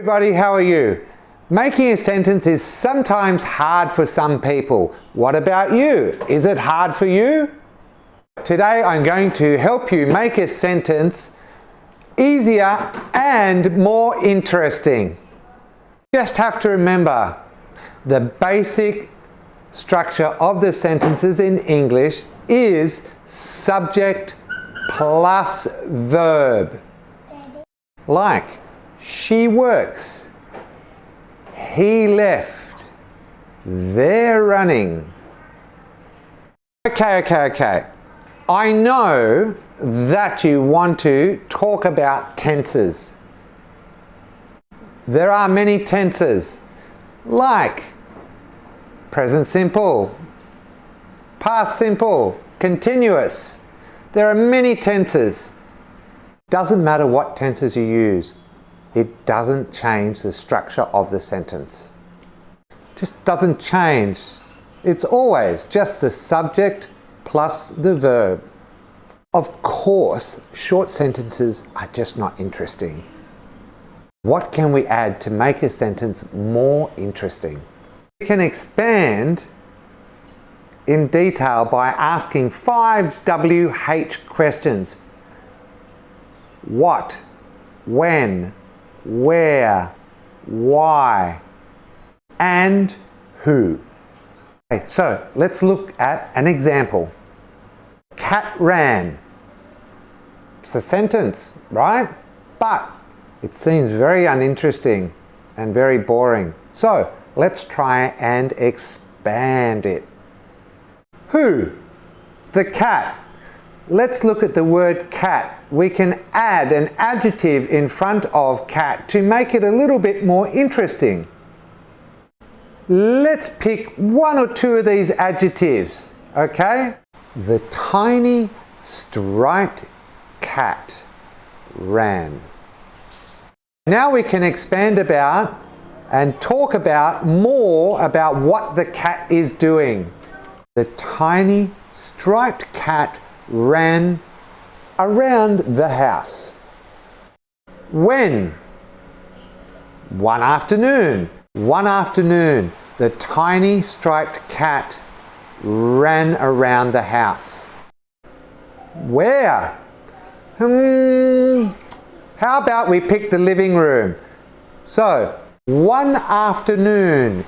Everybody, how are you? Making a sentence is sometimes hard for some people. What about you? Is it hard for you? Today I'm going to help you make a sentence easier and more interesting. Just have to remember the basic structure of the sentences in English is subject plus verb. Like, she works, he left, they're running. Okay. I know that you want to talk about tenses. There are many tenses, like present simple, past simple, continuous. There are many tenses. Doesn't matter what tenses you use. It doesn't change the structure of the sentence. Just doesn't change. It's always just the subject plus the verb. Of course, short sentences are just not interesting. What can we add to make a sentence more interesting? We can expand in detail by asking 5 WH questions. What, when, where, why, and who. Okay, so let's look at an example. Cat ran. It's a sentence, right? But it seems very uninteresting and very boring. So let's try and expand it. Who? The cat. Let's look at the word cat. We can add an adjective in front of cat to make it a little bit more interesting. Let's pick 1 or 2 of these adjectives, okay? The tiny striped cat ran. Now we can expand about and talk about more about what the cat is doing. The tiny striped cat ran around the house. When? One afternoon, the tiny striped cat ran around the house. Where? How about we pick the living room? So, one afternoon,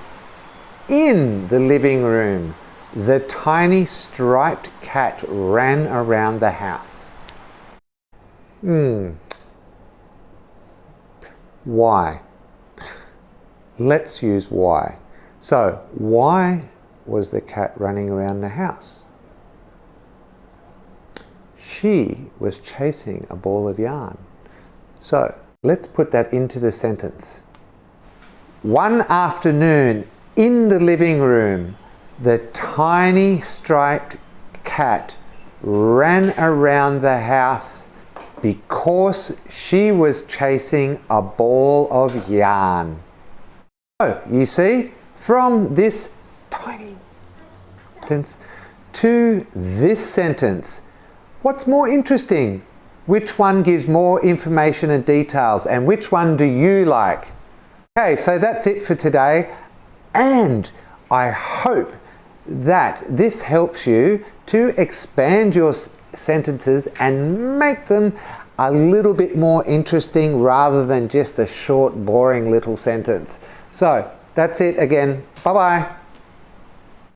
in the living room, the tiny striped cat ran around the house. Why? Let's use why. So, why was the cat running around the house? She was chasing a ball of yarn. So, let's put that into the sentence. One afternoon, in the living room, the tiny striped cat ran around the house because she was chasing a ball of yarn. So, you see, from this tiny sentence to this sentence, what's more interesting? Which one gives more information and details, and which one do you like? Okay, so that's it for today, and I hope that this helps you to expand your sentences and make them a little bit more interesting rather than just a short, boring little sentence. So that's it again. Bye-bye.